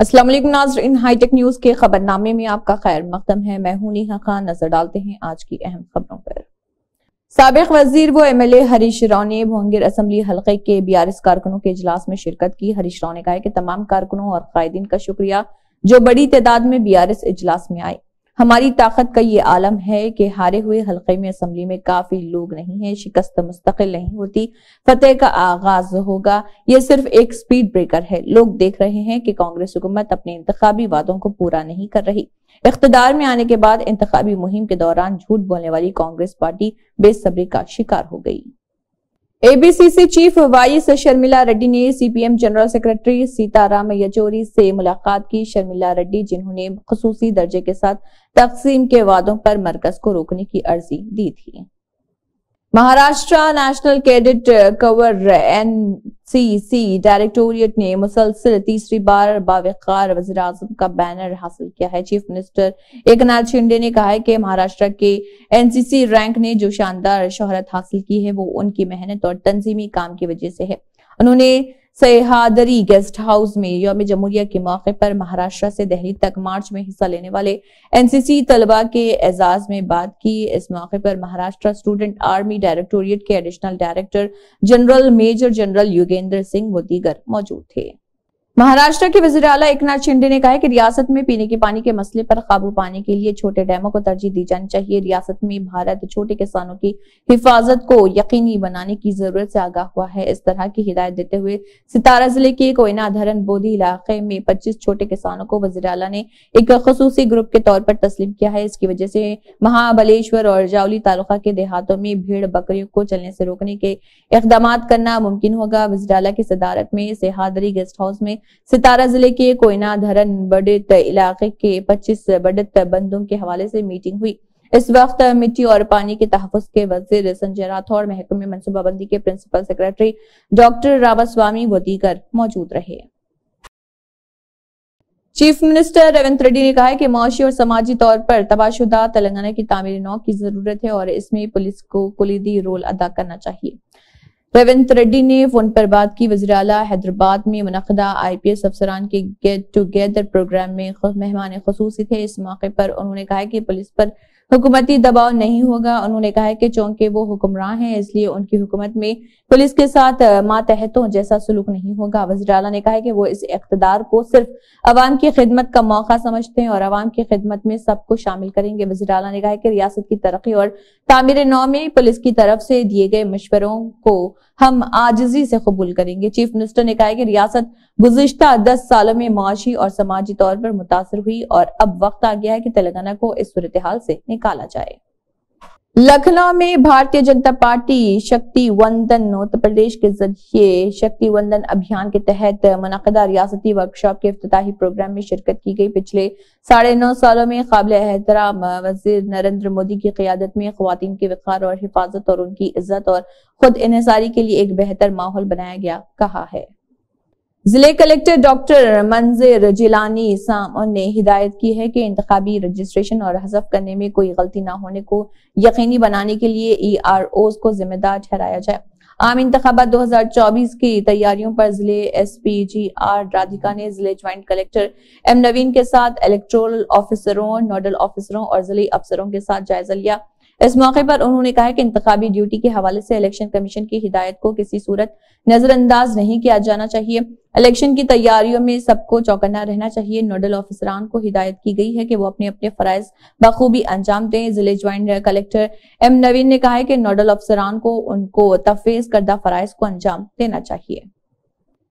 अस्सलाम वालेकुम नाज़रीन, हाईटेक न्यूज के खबरनामे में आपका खैर मकदम है। मैं हूं नेहा खान। नजर डालते हैं आज की अहम खबरों पर। साबिक वजीर व एमएलए हरीश राव ने भोंगिर असेंबली हलके के बीआरएस कारकुनों के इजलास में शिरकत की। हरीश राव ने कहा कि तमाम कारकुनों और कायदीन का शुक्रिया जो बड़ी तादाद में बीआरएस इजलास में आए। हमारी ताकत का ये आलम है कि हारे हुए हलके में असेंबली में काफी लोग नहीं है। शिकस्त मुस्तकिल नहीं होती, फतेह का आगाज होगा। ये सिर्फ एक स्पीड ब्रेकर है। लोग देख रहे हैं कि कांग्रेस हुकूमत अपने इंतखाबी वादों को पूरा नहीं कर रही। इख्तिदार में आने के बाद इंतखाबी मुहिम के दौरान झूठ बोलने वाली कांग्रेस पार्टी बेसब्री का शिकार हो गई। एबीसीसी चीफ वाइस शर्मिला रेड्डी ने CPM general secretary Sitaram Yechury से मुलाकात की। शर्मिला रेड्डी, जिन्होंने खुसूसी दर्जे के साथ तकसीम के वादों पर मरकज को रोकने की अर्जी दी थी। Maharashtra national cadet cover NCC directorate ने मुसलसल तीसरी बार बावकार वज़ीर आज़म का बैनर हासिल किया है। चीफ मिनिस्टर एकनाथ शिंदे ने कहा है कि महाराष्ट्र के एनसीसी रैंक ने जो शानदार शोहरत हासिल की है वो उनकी मेहनत और तंजीमी काम की वजह से है। उन्होंने सह्याद्री गेस्ट हाउस में यौम जमहूरिया के मौके पर महाराष्ट्र से दिल्ली तक मार्च में हिस्सा लेने वाले एनसीसी तलबा के एजाज में बात की। इस मौके पर महाराष्ट्र स्टूडेंट आर्मी डायरेक्टोरेट के additional director general major general Yogendra Singh व दीगर मौजूद थे। महाराष्ट्र के वज़ीर आला एकनाथ शिंदे ने कहा है कि रियासत में पीने के पानी के मसले पर काबू पाने के लिए छोटे डैमों को तरजीह दी जानी चाहिए। रियासत में भारत छोटे किसानों की हिफाजत को यकीनी बनाने की जरूरत से आगाह हुआ है। इस तरह की हिदायत देते हुए सितारा जिले के कोयना धरन बोधी इलाके में 25 छोटे किसानों को वज़ीर आला ने एक खुसूसी ग्रुप के तौर पर तस्लीम किया है। इसकी वजह से महाबलेश्वर और जावली तालुका के देहातों में भेड़ बकरियों को चलने से रोकने के इकदाम करना मुमकिन होगा। वज़ीर आला की सदारत में सह्याद्री गेस्ट हाउस में सितारा जिले के कोयना धरन बड़ित इलाके के 25 बड़ित बंदों के हवाले से मीटिंग हुई। इस वक्त मिट्टी और पानी के तहफ्फुज़ के वजीर संजय राठौर, महकमे मनसूबाबंदी के प्रिंसिपल सेक्रेटरी डॉक्टर रामास्वामी व दीगर मौजूद रहे। चीफ मिनिस्टर रेवंत रेड्डी ने कहा है कि माशी और समाजी तौर पर तबाहशुदा तेलंगाना की तामीर-ए-नौ की जरूरत है और इसमें पुलिस को कुलीदी रोल अदा करना चाहिए। रेवंत रेड्डी ने फोन पर बात की। वज़ीर आला हैदराबाद में मुनक़दा आईपीएस अफसरान के गेट टुगेदर प्रोग्राम में मेहमान खुसूसी थे। इस मौके पर उन्होंने कहा कि पुलिस पर हुकूमती दबाव नहीं होगा। उन्होंने कहा है कि चूंकि वो हुक्मरान हैं इसलिए उनकी हुकूमत में पुलिस के साथ मातहतों जैसा सलूक नहीं होगा। वज़ीर आला ने कहा है कि वो इस इक़्तिदार को सिर्फ अवाम की खिदमत का मौका समझते हैं और अवाम की खिदमत में सबको शामिल करेंगे। वज़ीर आला ने कहा है कि रियासत की तरक्की और तामीर-ए-नौ में पुलिस की तरफ से दिए गए मशवरों को हम आजिजी से कबूल करेंगे। चीफ मिनिस्टर ने कहा है कि रियासत गुज़िश्ता 10 सालों में माशी और समाजी तौर पर मुतासर हुई और अब वक्त आ गया है कि तेलंगाना को इस सूरत-ए-हाल से निकाला जाए। लखनऊ में भारतीय जनता पार्टी शक्ति वंदन उत्तर प्रदेश के जरिए शक्ति वंदन अभियान के तहत मुनक़दा रियासती वर्कशॉप के इफ्तिताही प्रोग्राम में शिरकत की गई। पिछले 9.5 सालों में काबिल एहतराम वज़ीर नरेंद्र मोदी की क़यादत में ख़वातीन के वक़ार और हिफाजत और उनकी इज्जत और खुद इन्हिसारी के लिए एक बेहतर माहौल बनाया गया कहा है। जिले कलेक्टर डॉक्टर मंजीर जिलानी साम ने हिदायत की है कि इंतखाबी रजिस्ट्रेशन और हज़फ करने में कोई गलती न होने को यकीनी बनाने के लिए EROs को जिम्मेदार ठहराया जाए। आम इंतखाबात 2024 की तैयारियों पर जिले SPGR राधिका ने जिले ज्वाइंट कलेक्टर M नवीन के साथ इलेक्टोरल ऑफिसरों, नोडल ऑफिसरों और जिले अफसरों के साथ जायजा लिया। इस मौके पर उन्होंने कहा कि इंतखाबी ड्यूटी के हवाले से इलेक्शन कमीशन की हिदायत को किसी सूरत नजरअंदाज नहीं किया जाना चाहिए। इलेक्शन की तैयारियों में सबको चौकन्ना रहना चाहिए। नोडल ऑफिसरान को हिदायत की गई है कि वो अपने अपने फराइज बखूबी अंजाम दें। जिले ज्वाइंट कलेक्टर M नवीन ने कहा है कि नोडल अफसरान को उनको तफवीज करदा फराइज को अंजाम देना चाहिए।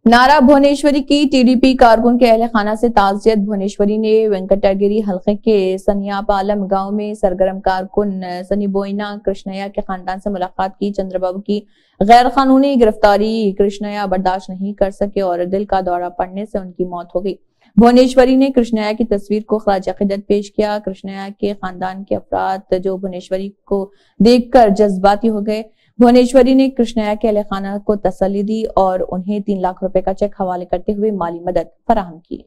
नारा भुवनेश्वरी की टीडीपी कारकुन के अहल खाना से ताज़ियत। भुवनेश्वरी ने वेंकटगिरी हल्के के सनियापालम गांव में सरगर्म कारकुन सनी बोइना कृष्णया के खानदान से मुलाकात की। चंद्रबाबू की गैर कानूनी गिरफ्तारी कृष्णया बर्दाश्त नहीं कर सके और दिल का दौरा पड़ने से उनकी मौत हो गई। भुवनेश्वरी ने कृष्णया की तस्वीर को खराज अकीदत पेश किया। कृष्णया के खानदान के अफराद जो भुवनेश्वरी को देखकर जज्बाती हो गए। भुवनेश्वरी ने कृष्णया के अहले खाना को तसल्ली दी और उन्हें 3 लाख रुपए का चेक हवाले करते हुए माली मदद फराहम की।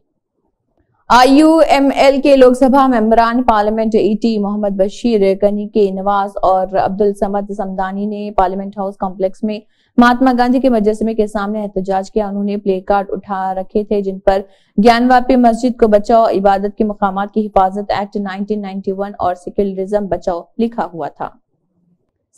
IUML के लोकसभा मेंबरान पार्लियामेंट ET मोहम्मद बशीर कनी के नवाज और अब्दुल समद समदानी ने पार्लियामेंट हाउस कॉम्प्लेक्स में महात्मा गांधी के मुजस्समे के सामने एहतजाज किया। उन्होंने प्ले कार्ड उठा रखे थे जिन पर ज्ञानवापी मस्जिद को बचाओ, इबादत के मकामात की हिफाजत एक्ट 1991 और सेक्युलरिज्म बचाओ लिखा हुआ था।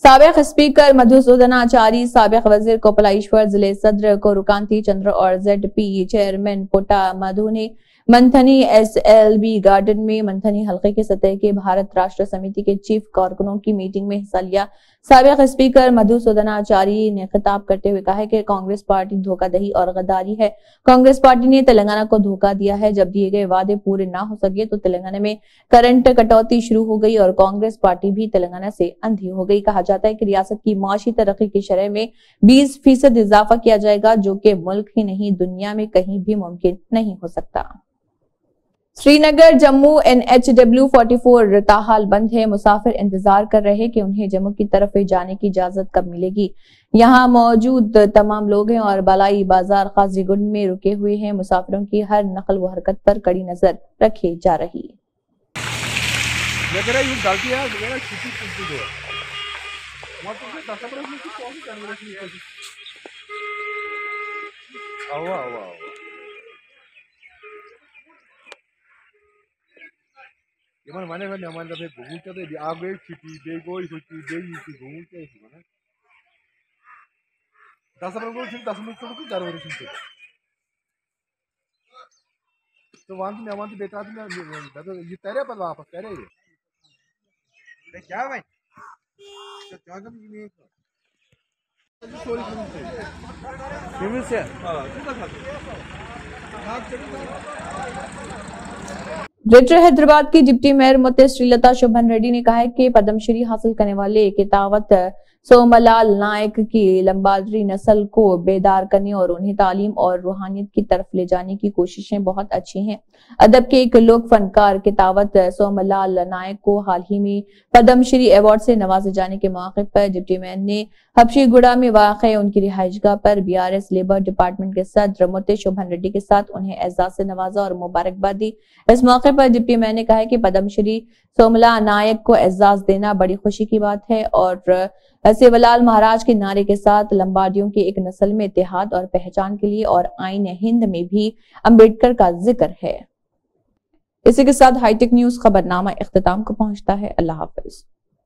साबिक स्पीकर मधुसूदन आचार्य, साबिक वजीर कोपलाईश्वर, जिले सदर कोरुकांती चंद्र और ZP चेयरमैन पोटा मधु ने मंथनी SLB गार्डन में मंथनी हल्के के सतह के भारत राष्ट्र समिति के चीफ कारकुनों की मीटिंग में हिस्सा लिया। साबिक स्पीकर मधुसूदन आचार्य ने खिताब करते हुए कहा कि कांग्रेस पार्टी धोखाधड़ी और गद्दारी है। कांग्रेस पार्टी ने तेलंगाना को धोखा दिया है। जब दिए गए वादे पूरे ना हो सके तो तेलंगाना में करंट कटौती शुरू हो गई और कांग्रेस पार्टी भी तेलंगाना से अंधी हो गई। कहा जाता है कि रियासत की माशी तरक्की की शरह में 20% इजाफा किया जाएगा, जो कि मुल्क ही नहीं दुनिया में कहीं भी मुमकिन नहीं हो सकता। श्रीनगर जम्मू NHW 44 ताहाल बंद है। मुसाफिर इंतजार कर रहे कि उन्हें जम्मू की तरफ जाने की इजाजत कब मिलेगी। यहाँ मौजूद तमाम लोग हैं और बालाई बाजार काजीगुंड में रुके हुए हैं। मुसाफिरों की हर नकल व हरकत पर कड़ी नजर रखी जा रही है। Gimana mana kan nyaman tapi gunung kita di abe citi bego itu citi itu gunung kita itu mana? 10 minute तो 4 बजे सुनते तो वहां से नयामान तो बेटा आदमी तो ये तेरे पर वापस तेरे ये क्या भाई तो क्या कम ये सॉरी किमिल से ग्रेटर हैदराबाद की डिप्टी मेयर मुते श्रीलता शोभन रेड्डी ने कहा है कि पद्मश्री हासिल करने वाले कितावत सोमलाल नायक की लंबादरी नस्ल को बेदार करने और उन्हें तालीम और रूहानियत की तरफ ले जाने की कोशिशें बहुत अच्छी हैं। अदब के एक लोक फनकार कितावत सोमलाल नायक को हाल ही में पद्मश्री अवार्ड से नवाजे जाने के मौके पर डिप्टी मेयर ने हबशीगुड़ा में वाक़ उनकी रिहाइशगाह पर BRS लेबर डिपार्टमेंट के सदर मुते शोभन रेड्डी के साथ उन्हें एजाज से नवाजा और मुबारकबाद दी। इस मौके पर डिप्टी मेयर ने कहा कि पद्मश्री सोमला नायक को एजाज देना बड़ी खुशी की बात है और सेवलाल महाराज के नारे के साथ लंबाडियों की एक नस्ल में इत्तेहाद और पहचान के लिए और आईन हिंद में भी अंबेडकर का जिक्र है। इसी के साथ हाईटेक न्यूज खबरनामा इख्तिताम को पहुंचता है। अल्लाह हाफिज।